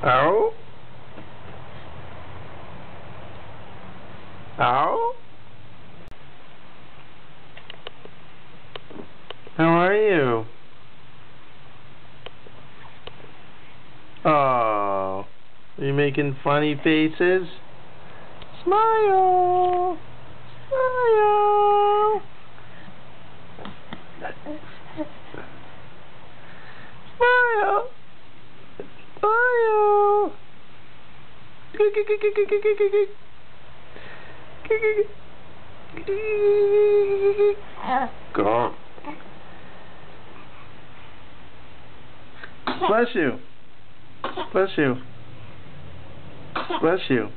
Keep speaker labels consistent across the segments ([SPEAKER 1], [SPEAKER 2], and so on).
[SPEAKER 1] Ow.
[SPEAKER 2] Ow. How are you? Oh, are you making funny faces? Smile. Smile. Smile. Smile. Go. Bless you. Bless you. Bless you.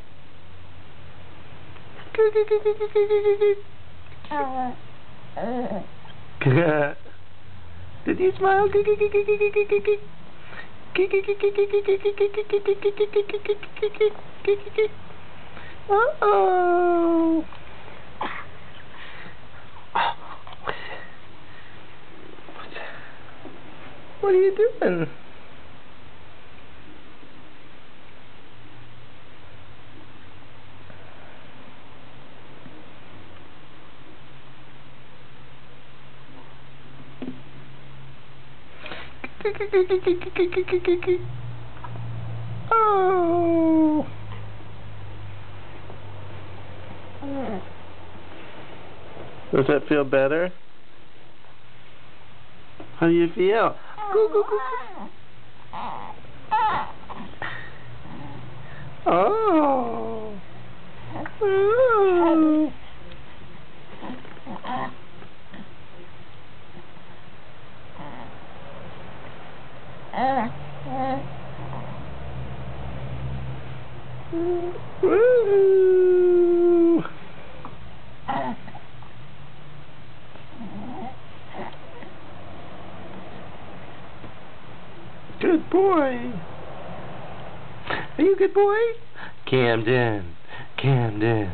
[SPEAKER 2] Did you smile? Uh-oh. What are you doing? Oh. Does that feel better? How do you feel? Go, go, go, go. Oh. Oh. Woo. Good boy. Are you a good boy? Camden. Camden.